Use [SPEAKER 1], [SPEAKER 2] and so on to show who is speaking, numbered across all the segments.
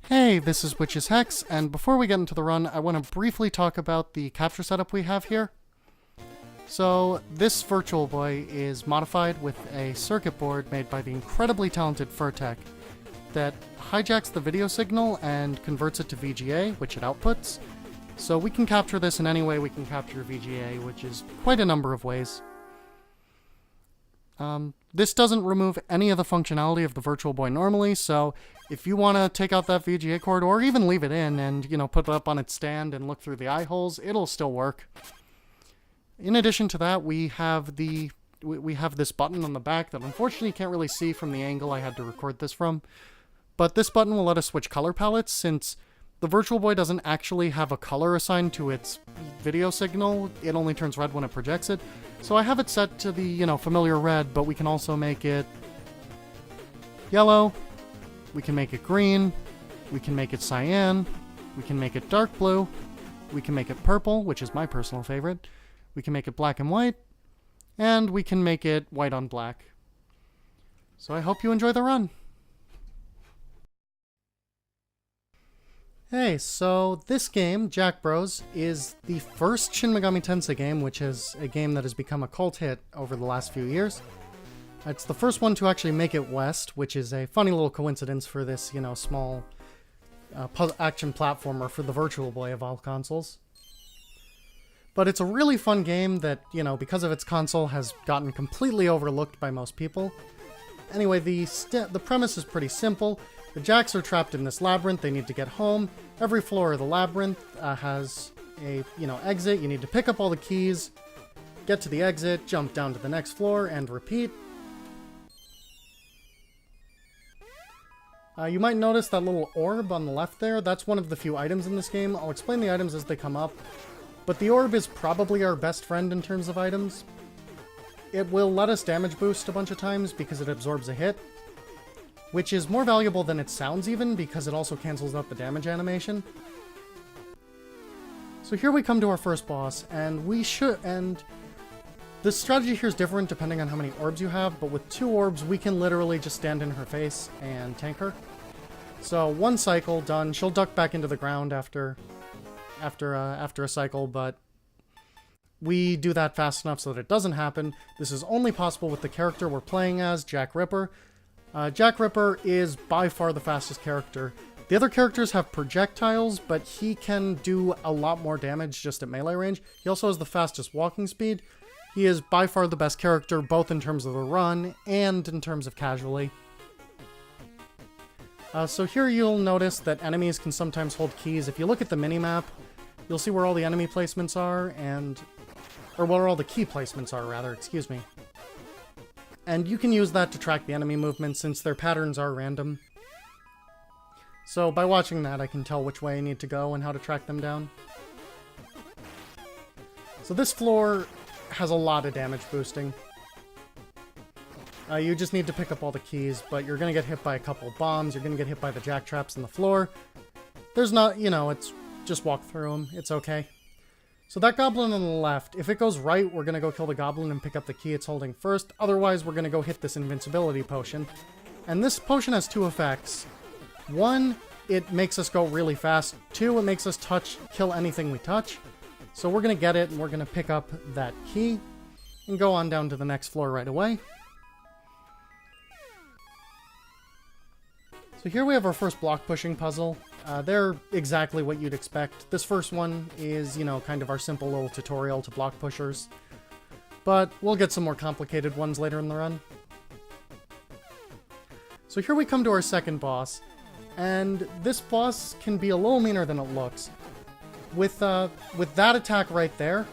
[SPEAKER 1] Hey, this is Witch's Hex, and before we get into the run, I want to briefly talk about the capture setup we have here. So, this Virtual Boy is modified with a circuit board made by the incredibly talented Furtek that hijacks the video signal and converts it to VGA, which it outputs. So we can capture this in any way we can capture VGA, which is quite a number of ways. This doesn't remove any of the functionality of the Virtual Boy normally, so if you want to take out that VGA cord or even leave it in and, put it up on its stand and look through the eye holes, it'll still work. In addition to that, we have this button on the back that unfortunately you can't really see from the angle I had to record this from. But this button will let us switch color palettes since the Virtual Boy doesn't actually have a color assigned to its video signal. It only turns red when it projects it. So I have it set to the, familiar red, but we can also make it yellow, we can make it green, we can make it cyan, we can make it dark blue, we can make it purple, which is my personal favorite, we can make it black and white, and we can make it white on black. So I hope you enjoy the run. Hey, so this game, Jack Bros, is the first Shin Megami Tensei game, which is a game that has become a cult hit over the last few years. It's the first one to actually make it West, which is a funny little coincidence for this, small action platformer for the Virtual Boy of all consoles. But it's a really fun game that, because of its console, has gotten completely overlooked by most people. Anyway, the premise is pretty simple. The Jacks are trapped in this labyrinth, they need to get home. Every floor of the labyrinth has a, exit. You need to pick up all the keys, get to the exit, jump down to the next floor, and repeat. You might notice that little orb on the left there. That's one of the few items in this game. I'll explain the items as they come up. But the orb is probably our best friend in terms of items. It will let us damage boost a bunch of times because it absorbs a hit, which is more valuable than it sounds even, because it also cancels out the damage animation. So here we come to our first boss, and the strategy here is different depending on how many orbs you have, but with 2 orbs, we can literally just stand in her face and tank her. So 1 cycle, done. She'll duck back into the ground after a cycle, but we do that fast enough so that it doesn't happen. This is only possible with the character we're playing as, Jack Ripper. Jack Ripper is by far the fastest character. The other characters have projectiles, but he can do a lot more damage just at melee range. He also has the fastest walking speed. He is by far the best character, both in terms of the run and in terms of casually. So here you'll notice that enemies can sometimes hold keys. If you look at the minimap, you'll see where all the enemy placements are, or where all the key placements are, rather, excuse me. And you can use that to track the enemy movement since their patterns are random. So by watching that, I can tell which way I need to go and how to track them down. So this floor has a lot of damage boosting. You just need to pick up all the keys, but you're going to get hit by a couple bombs, you're going to get hit by the jack traps in the floor. There's not, it's just walk through them, it's okay. So that goblin on the left, if it goes right, we're going to go kill the goblin and pick up the key it's holding first. Otherwise, we're going to go hit this invincibility potion. And this potion has 2 effects. 1, it makes us go really fast. 2, it makes us kill anything we touch. So we're going to get it, and we're going to pick up that key and go on down to the next floor right away. So here we have our first block pushing puzzle. They're exactly what you'd expect. This first one is, kind of our simple little tutorial to block pushers. But we'll get some more complicated ones later in the run. So here we come to our second boss. And this boss can be a little meaner than it looks. With that attack right there,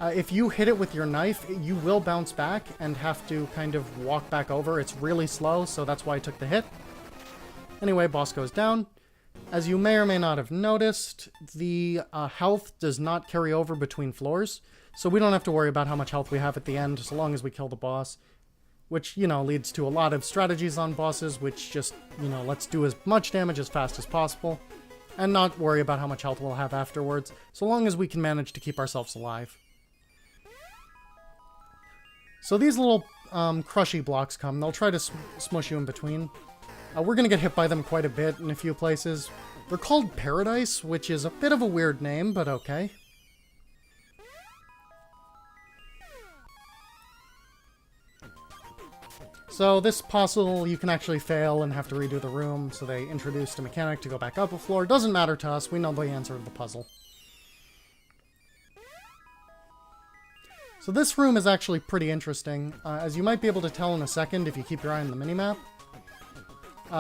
[SPEAKER 1] if you hit it with your knife, you will bounce back and have to kind of walk back over. It's really slow, so that's why I took the hit. Anyway, boss goes down. As you may or may not have noticed, the health does not carry over between floors, so we don't have to worry about how much health we have at the end, so long as we kill the boss. Which, leads to a lot of strategies on bosses, which just, let's do as much damage as fast as possible, and not worry about how much health we'll have afterwards, so long as we can manage to keep ourselves alive. So these little crushy blocks come. They'll try to smush you in between. We're going to get hit by them quite a bit in a few places. They're called Paradise, which is a bit of a weird name, but okay. So this puzzle, you can actually fail and have to redo the room, so they introduced a mechanic to go back up a floor. Doesn't matter to us, we know the answer to the puzzle. So this room is actually pretty interesting, as you might be able to tell in a second if you keep your eye on the minimap.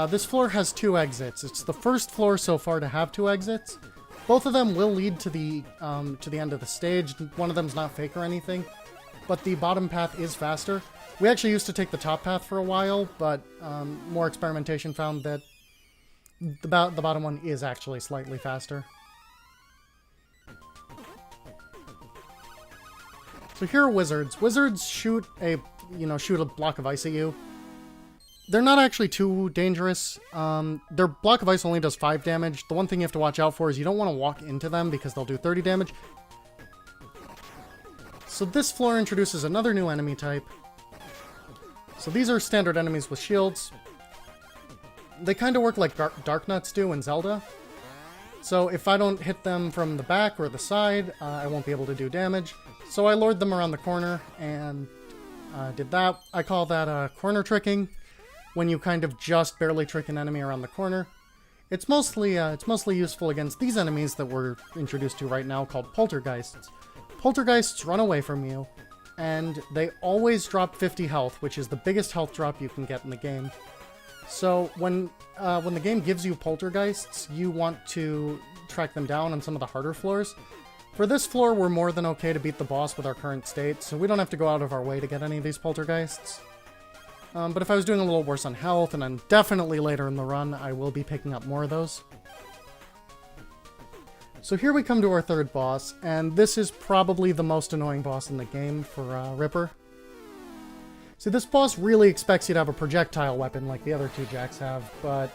[SPEAKER 1] This floor has 2 exits. It's the first floor so far to have 2 exits. Both of them will lead to the end of the stage. One of them's not fake or anything, but the bottom path is faster. We actually used to take the top path for a while, but more experimentation found that the bottom one is actually slightly faster. So here are wizards. Wizards shoot a block of ice at you. They're not actually too dangerous. Their block of ice only does 5 damage. The one thing you have to watch out for is you don't want to walk into them because they'll do 30 damage. So this floor introduces another new enemy type. So these are standard enemies with shields. They kind of work like Darknuts do in Zelda. So if I don't hit them from the back or the side, I won't be able to do damage. So I lured them around the corner and did that. I call that corner tricking, when you kind of just barely trick an enemy around the corner. It's mostly useful against these enemies that we're introduced to right now, called poltergeists. Poltergeists run away from you, and they always drop 50 health, which is the biggest health drop you can get in the game. So when the game gives you poltergeists, you want to track them down on some of the harder floors. For this floor, we're more than okay to beat the boss with our current state, so we don't have to go out of our way to get any of these poltergeists. But if I was doing a little worse on health, and then definitely later in the run, I will be picking up more of those. So here we come to our third boss, and this is probably the most annoying boss in the game for Ripper. See, this boss really expects you to have a projectile weapon like the other 2 Jacks have, but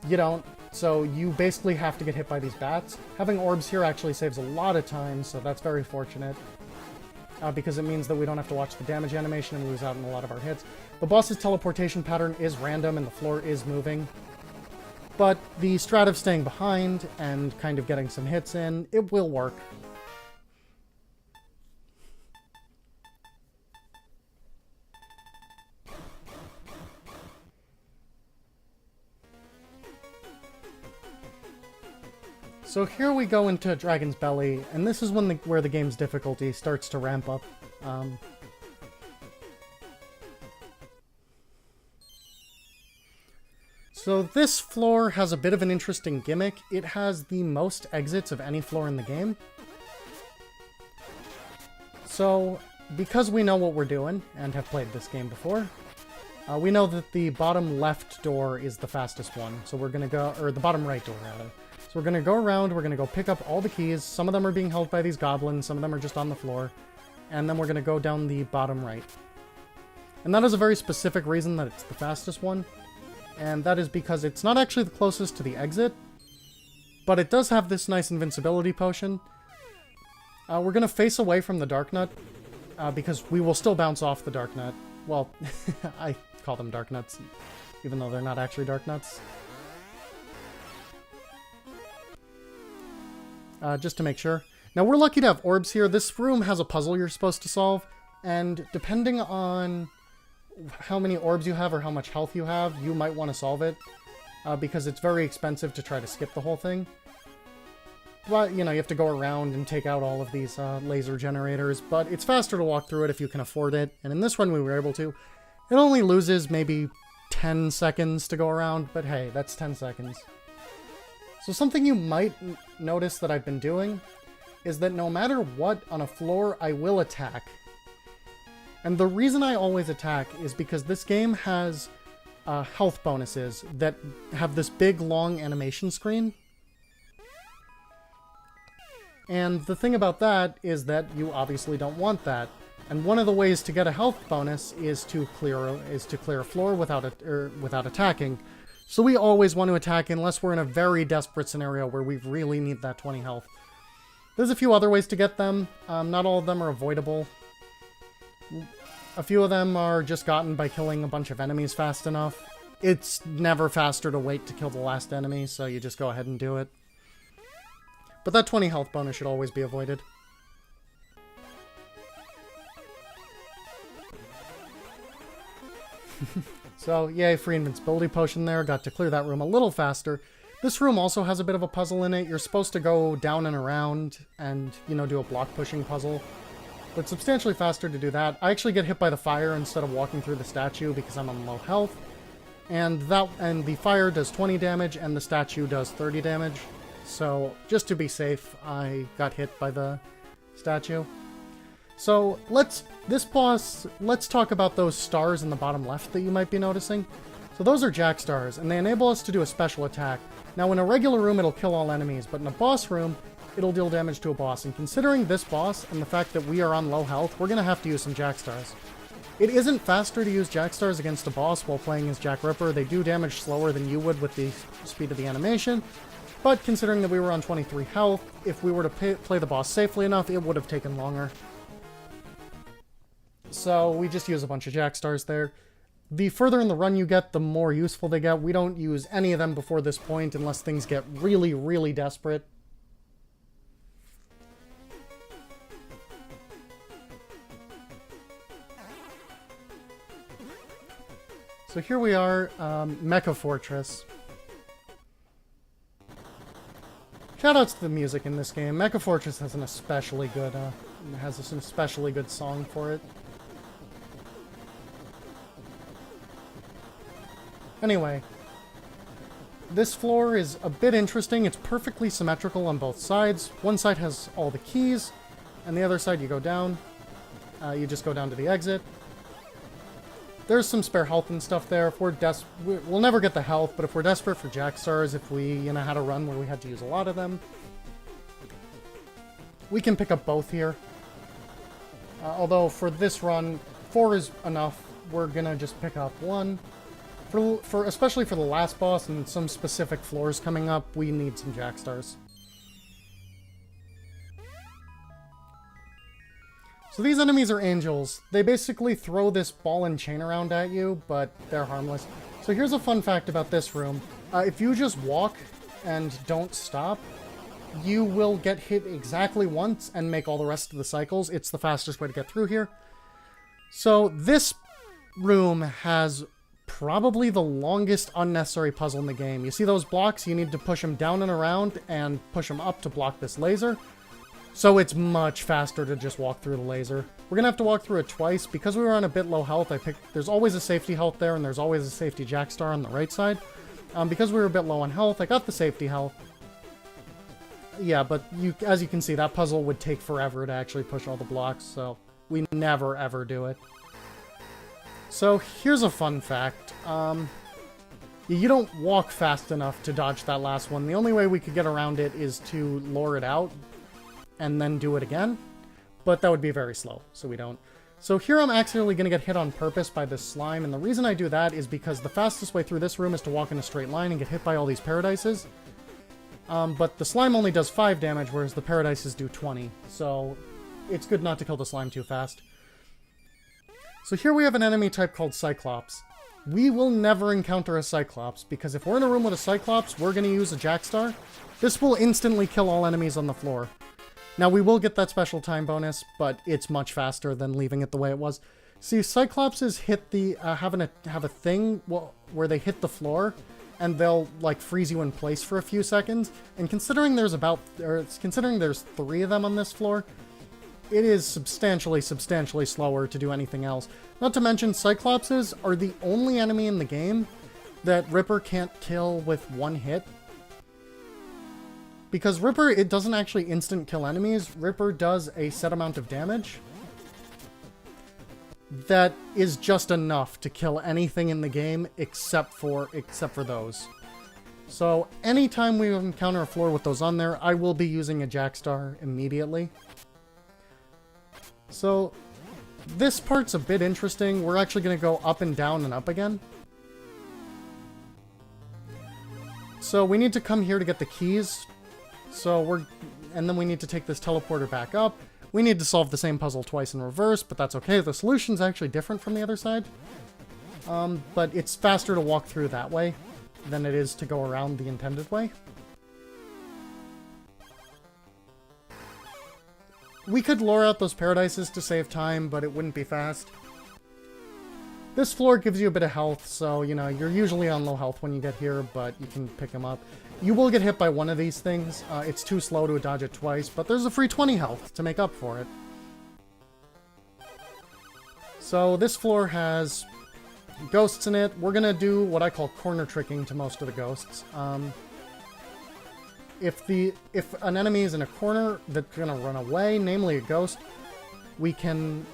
[SPEAKER 1] you don't. So you basically have to get hit by these bats. Having orbs here actually saves a lot of time, so that's very fortunate. Because it means that we don't have to watch the damage animation and lose out on a lot of our hits. The boss's teleportation pattern is random and the floor is moving. But the strat of staying behind and kind of getting some hits in, it will work. So here we go into Dragon's Belly, and this is where the game's difficulty starts to ramp up. So this floor has a bit of an interesting gimmick. It has the most exits of any floor in the game. So, because we know what we're doing, and have played this game before, we know that the bottom left door is the fastest one. So we're gonna go, or the bottom right door, rather. So we're gonna go around, we're gonna go pick up all the keys. Some of them are being held by these goblins, some of them are just on the floor. And then we're gonna go down the bottom right. And that is a very specific reason that it's the fastest one. And that is because it's not actually the closest to the exit, but it does have this nice invincibility potion. We're going to face away from the Darknut, because we will still bounce off the Darknut. Well, I call them Darknuts, even though they're not actually Darknuts. Just to make sure. Now, we're lucky to have orbs here. This room has a puzzle you're supposed to solve, and depending on how many orbs you have or how much health you have, you might want to solve it, because it's very expensive to try to skip the whole thing. But, you know, you have to go around and take out all of these laser generators, but it's faster to walk through it if you can afford it, and in this run we were able to. It only loses maybe 10 seconds to go around, but hey, that's 10 seconds. So something you might notice that I've been doing is that no matter what on a floor, I will attack. And the reason I always attack is because this game has health bonuses that have this big, long animation screen. And the thing about that is that you obviously don't want that. And one of the ways to get a health bonus is to clear a floor without attacking. So we always want to attack unless we're in a very desperate scenario where we really need that 20 health. There's a few other ways to get them. Not all of them are avoidable. A few of them are just gotten by killing a bunch of enemies fast enough. It's never faster to wait to kill the last enemy, so you just go ahead and do it. But that 20 health bonus should always be avoided. So, yay, free invincibility potion there. Got to clear that room a little faster. This room also has a bit of a puzzle in it. You're supposed to go down and around and, you know, do a block pushing puzzle. But it's substantially faster to do that. I actually get hit by the fire instead of walking through the statue because I'm on low health. And the fire does 20 damage and the statue does 30 damage. So, just to be safe, I got hit by the statue. So, let's talk about those stars in the bottom left that you might be noticing. So those are Jack Stars, and they enable us to do a special attack. Now, in a regular room, it'll kill all enemies, but in a boss room, it'll deal damage to a boss. And considering this boss and the fact that we are on low health, we're going to have to use some Jack Stars. It isn't faster to use Jack Stars against a boss while playing as Jack Ripper. They do damage slower than you would with the speed of the animation. But considering that we were on 23 health, if we were to play the boss safely enough, it would have taken longer. So we just use a bunch of Jack Stars there. The further in the run you get, the more useful they get. We don't use any of them before this point unless things get really, really desperate. So here we are, Mecha Fortress. Shoutouts to the music in this game. Mecha Fortress has an especially good, song for it. Anyway, this floor is a bit interesting. It's perfectly symmetrical on both sides. One side has all the keys, and the other side you go down. You just go down to the exit. There's some spare health and stuff there. If we'll never get the health, but if we're desperate for Jack Stars, if we, had a run where we had to use a lot of them, we can pick up both here. Although for this run, 4 is enough. We're gonna just pick up 1. Especially for the last boss and some specific floors coming up, we need some Jack Stars. So these enemies are angels. They basically throw this ball and chain around at you, but they're harmless. So here's a fun fact about this room. If you just walk and don't stop, you will get hit exactly once and make all the rest of the cycles. It's the fastest way to get through here. So this room has probably the longest unnecessary puzzle in the game. You see those blocks? You need to push them down and around and push them up to block this laser. So it's much faster to just walk through the laser. We're gonna have to walk through it twice. Because we were on a bit low health, there's always a safety health there, and there's always a safety Jack Star on the right side. Because we were a bit low on health, I got the safety health. Yeah, but as you can see, that puzzle would take forever to actually push all the blocks, so we never ever do it. So here's a fun fact. You don't walk fast enough to dodge that last one. The only way we could get around it is to lure it out and then do it again. But that would be very slow, so we don't. So here I'm accidentally going to get hit on purpose by this slime, and the reason I do that is because the fastest way through this room is to walk in a straight line and get hit by all these paradises. But the slime only does 5 damage, whereas the paradises do 20. So it's good not to kill the slime too fast. So here we have an enemy type called Cyclops. We will never encounter a Cyclops, because if we're in a room with a Cyclops, we're going to use a Jack Star. This will instantly kill all enemies on the floor. Now, we will get that special time bonus, but it's much faster than leaving it the way it was. See, Cyclopses hit the, have a thing where they hit the floor, and they'll, like, freeze you in place for a few seconds. And considering there's 3 of them on this floor, it is substantially slower to do anything else. Not to mention, Cyclopses are the only enemy in the game that Ripper can't kill with 1 hit. Because Ripper, it doesn't actually instant kill enemies. Ripper does a set amount of damage that is just enough to kill anything in the game except for those. So anytime we encounter a floor with those on there, I will be using a Jack Star immediately. So this part's a bit interesting. We're actually going to go up and down and up again. So we need to come here to get the keys. And then we need to take this teleporter back up. We need to solve the same puzzle twice in reverse, but that's okay. The solution's actually different from the other side. But it's faster to walk through that way than it is to go around the intended way. We could lure out those paradises to save time, but it wouldn't be fast. This floor gives you a bit of health, so, you know, you're usually on low health when you get here, but you can pick them up. You will get hit by one of these things. It's too slow to dodge it twice, but there's a free 20 health to make up for it. So this floor has ghosts in it. We're gonna do what I call corner tricking to most of the ghosts. If an enemy is in a corner that's gonna run away, namely a ghost, we can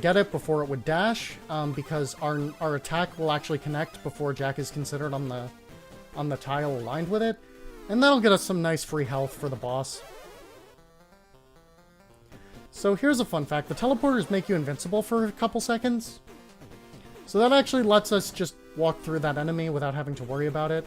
[SPEAKER 1] get it before it would dash, because our attack will actually connect before Jack is considered on the tile aligned with it, and that'll get us some nice free health for the boss. So here's a fun fact. The teleporters make you invincible for a couple seconds. So that actually lets us just walk through that enemy without having to worry about it.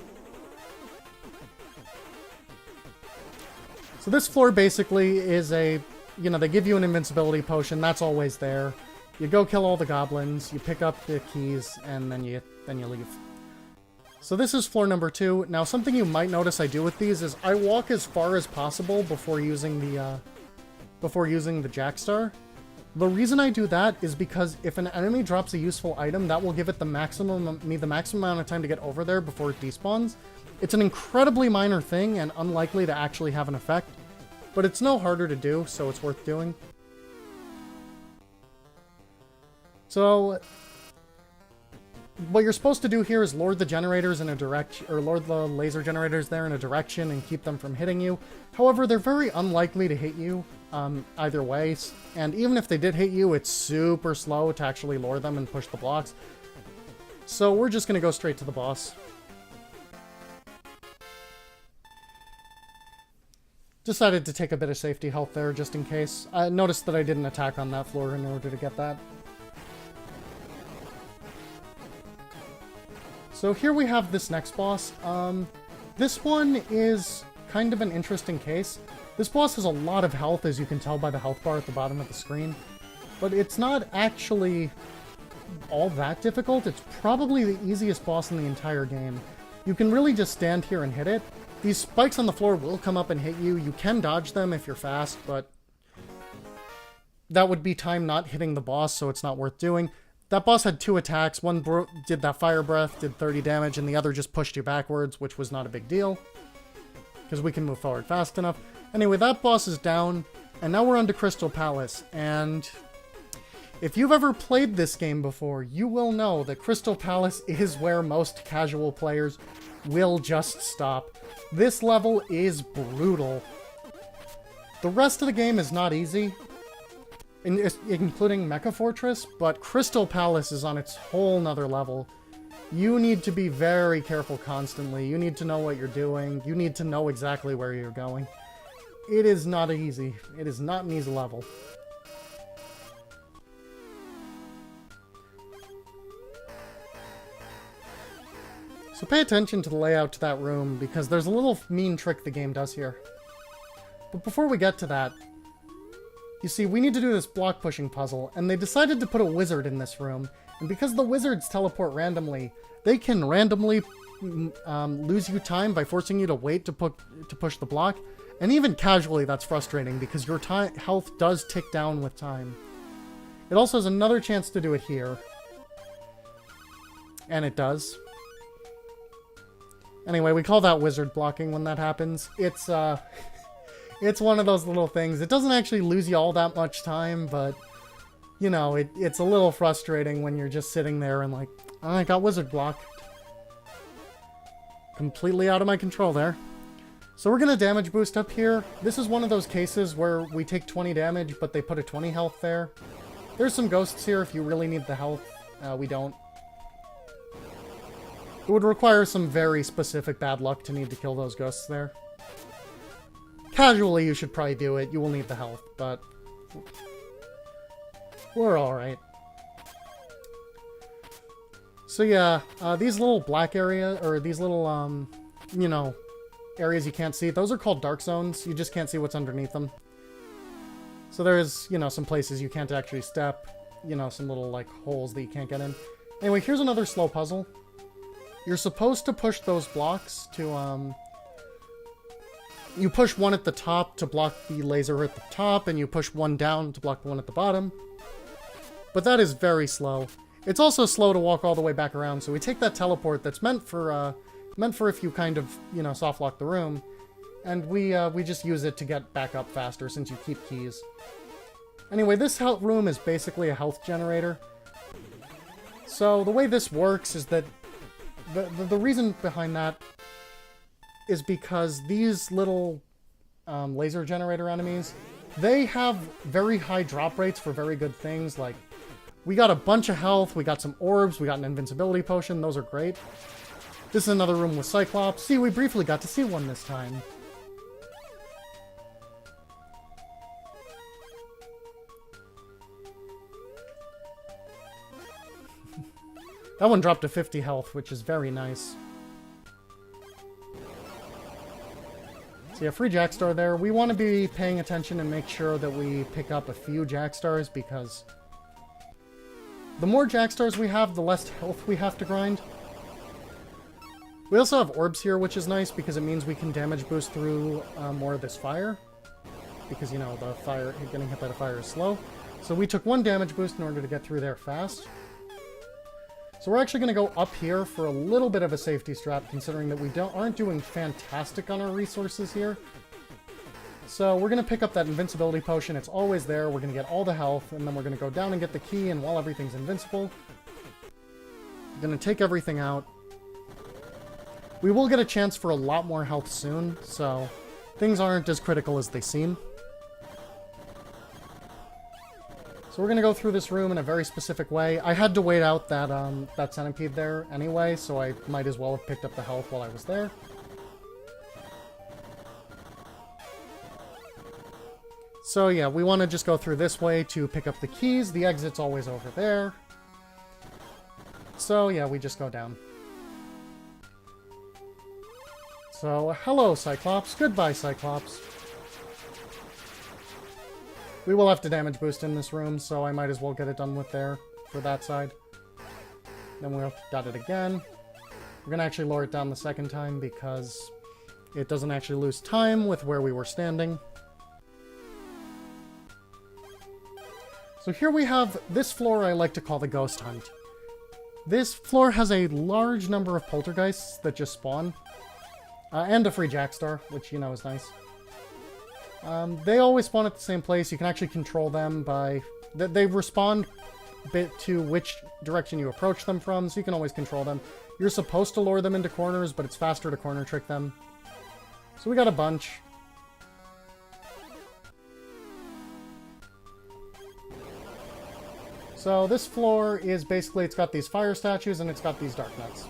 [SPEAKER 1] So this floor basically is a, you know, they give you an invincibility potion. That's always there. You go kill all the goblins, you pick up the keys, and then you leave. So this is floor number 2. Now, something you might notice I do with these is I walk as far as possible before using the Jackstar. The reason I do that is because if an enemy drops a useful item, that will give it the maximum amount of time to get over there before it despawns. It's an incredibly minor thing and unlikely to actually have an effect, but it's no harder to do, so it's worth doing. So what you're supposed to do here is lure the generators in a direction, or lure the laser generators there in a direction and keep them from hitting you. However, they're very unlikely to hit you either way, and even if they did hit you, it's super slow to actually lure them and push the blocks. So we're just going to go straight to the boss. Decided to take a bit of safety health there just in case. I noticed that I didn't attack on that floor in order to get that. So here we have this next boss. This one is kind of an interesting case. This boss has a lot of health, as you can tell by the health bar at the bottom of the screen. But it's not actually all that difficult. It's probably the easiest boss in the entire game. You can really just stand here and hit it. These spikes on the floor will come up and hit you. You can dodge them if you're fast, but that would be time not hitting the boss, so it's not worth doing. That boss had 2 attacks. One did that fire breath, did 30 damage, and the other just pushed you backwards, which was not a big deal, because we can move forward fast enough. Anyway, that boss is down, and now we're on to Crystal Palace, and if you've ever played this game before, you will know that Crystal Palace is where most casual players will just stop. This level is brutal. The rest of the game is not easy, including Mecha Fortress, but Crystal Palace is on its whole nother level. You need to be very careful constantly. You need to know what you're doing. You need to know exactly where you're going. It is not easy. It is not an easy level. So pay attention to the layout to that room, because there's a little mean trick the game does here. But before we get to that, you see, we need to do this block pushing puzzle, and they decided to put a wizard in this room. And because the wizards teleport randomly, they can randomly lose you time by forcing you to wait to push the block. And even casually, that's frustrating, because your health does tick down with time. It also has another chance to do it here. And it does. Anyway, we call that wizard blocking when that happens. It's one of those little things. It doesn't actually lose you all that much time, but, you know, it's a little frustrating when you're just sitting there and like, oh, I got wizard blocked. Completely out of my control there. So we're going to damage boost up here. This is one of those cases where we take 20 damage, but they put a 20 health there. There's some ghosts here if you really need the health. We don't. It would require some very specific bad luck to need to kill those ghosts there. Casually, you should probably do it. You will need the health, but we're alright. So yeah, these little black area, or these little, you know, areas you can't see, those are called dark zones. You just can't see what's underneath them. So there's, you know, some places you can't actually step, you know, some little, like, holes that you can't get in. Anyway, here's another slow puzzle. You're supposed to push those blocks to, you push one at the top to block the laser at the top, and you push one down to block the one at the bottom. But that is very slow. It's also slow to walk all the way back around, so we take that teleport that's meant for if you kind of, you know, soft lock the room, and we just use it to get back up faster since you keep keys. Anyway, this health room is basically a health generator. So the way this works is that the reason behind that is because these little laser generator enemies, they have very high drop rates for very good things. Like, we got a bunch of health, we got some orbs, we got an invincibility potion, those are great. This is another room with Cyclops. See, we briefly got to see one this time. That one dropped to 50 health, which is very nice. So yeah, free Jack Star there. We want to be paying attention and make sure that we pick up a few Jack Stars, because the more Jack Stars we have, the less health we have to grind. We also have orbs here, which is nice because it means we can damage boost through more of this fire. Because, you know, the fire, getting hit by the fire is slow. So we took one damage boost in order to get through there fast. So we're actually going to go up here for a little bit of a safety strap, considering that we aren't doing fantastic on our resources here. So we're going to pick up that invincibility potion. It's always there. We're going to get all the health, and then we're going to go down and get the key, and while everything's invincible, we're going to take everything out. We will get a chance for a lot more health soon, so things aren't as critical as they seem. So we're going to go through this room in a very specific way. I had to wait out that centipede there anyway, so I might as well have picked up the health while I was there. So yeah, we want to just go through this way to pick up the keys. The exit's always over there. So yeah, we just go down. So, hello, Cyclops. Goodbye, Cyclops. We will have to damage boost in this room, so I might as well get it done with there for that side. Then we'll got it again. We're going to actually lower it down the second time because it doesn't actually lose time with where we were standing. So here we have this floor I like to call the Ghost Hunt. This floor has a large number of poltergeists that just spawn. And a free Jack Star, which, you know, is nice. They always spawn at the same place. You can actually control them by... They respond a bit to which direction you approach them from, so you can always control them. You're supposed to lure them into corners, but it's faster to corner trick them. So we got a bunch. So this floor is basically, it's got these fire statues and it's got these dark nuts.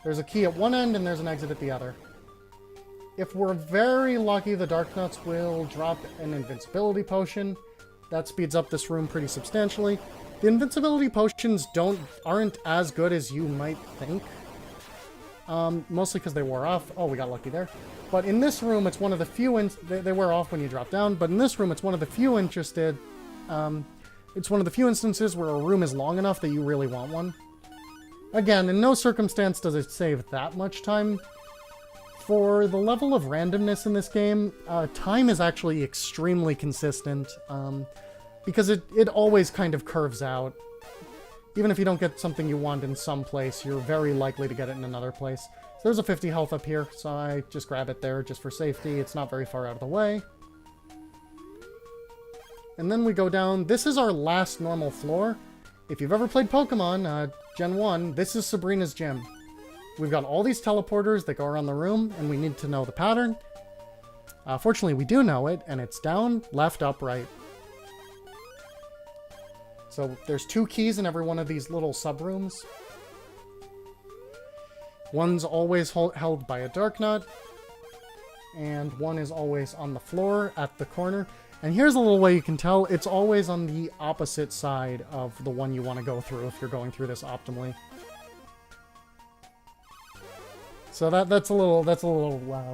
[SPEAKER 1] There's a key at one end and there's an exit at the other. If we're very lucky, the dark nuts will drop an invincibility potion. That speeds up this room pretty substantially. The invincibility potions aren't as good as you might think. Mostly because they wore off. Oh, we got lucky there. But in this room, it's one of the few... They wear off when you drop down, but in this room, it's one of the few it's one of the few instances where a room is long enough that you really want one. Again, in no circumstance does it save that much time. For the level of randomness in this game, time is actually extremely consistent, because it always kind of curves out. Even if you don't get something you want in some place, you're very likely to get it in another place. So there's a 50 health up here, so I just grab it there just for safety. It's not very far out of the way. And then we go down. This is our last normal floor. If you've ever played Pokemon, Gen 1, this is Sabrina's gym. We've got all these teleporters that go around the room, and we need to know the pattern. Fortunately, we do know it, and it's down, left, up, right. So there's 2 keys in every one of these little sub-rooms. One's always held by a dark nut, and one is always on the floor at the corner. And here's a little way you can tell. It's always on the opposite side of the one you want to go through if you're going through this optimally. So that's a little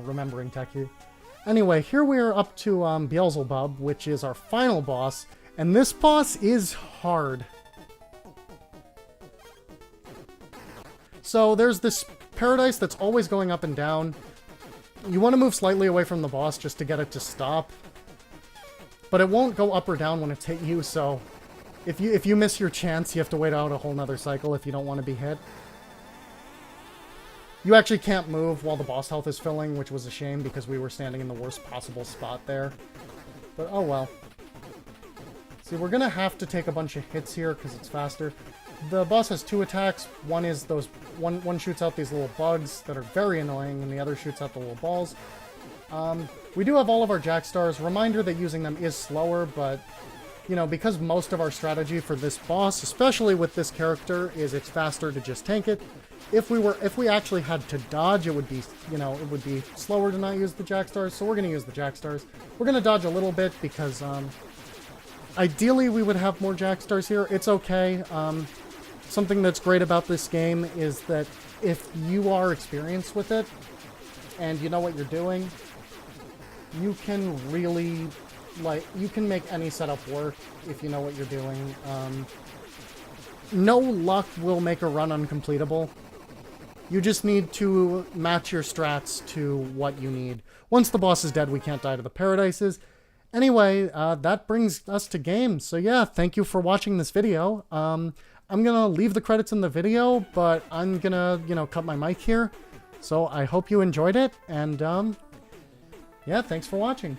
[SPEAKER 1] remembering tech here. Anyway, here we are up to Beelzebub, which is our final boss, and this boss is hard. So there's this paradise that's always going up and down. You want to move slightly away from the boss just to get it to stop. But it won't go up or down when it's hit you, so if you miss your chance, you have to wait out a whole nother cycle if you don't want to be hit. You actually can't move while the boss health is filling, which was a shame because we were standing in the worst possible spot there. But oh well. See, we're gonna have to take a bunch of hits here because it's faster. The boss has 2 attacks. One is those one shoots out these little bugs that are very annoying, and the other shoots out the little balls. We do have all of our Jack Stars. Reminder that using them is slower, but you know, because most of our strategy for this boss, especially with this character, is it's faster to just tank it. If we actually had to dodge, it would be, you know, it would be slower to not use the Jack Stars. So we're gonna use the Jack Stars. We're gonna dodge a little bit because ideally we would have more Jack Stars here. It's okay. Something that's great about this game is that if you are experienced with it and you know what you're doing, you can really, like, you can make any setup work if you know what you're doing. No luck will make a run uncompletable. You just need to match your strats to what you need. Once the boss is dead, we can't die to the paradises. Anyway, that brings us to game. So yeah, thank you for watching this video. I'm gonna leave the credits in the video, but I'm gonna, you know, cut my mic here. So I hope you enjoyed it, and yeah, thanks for watching.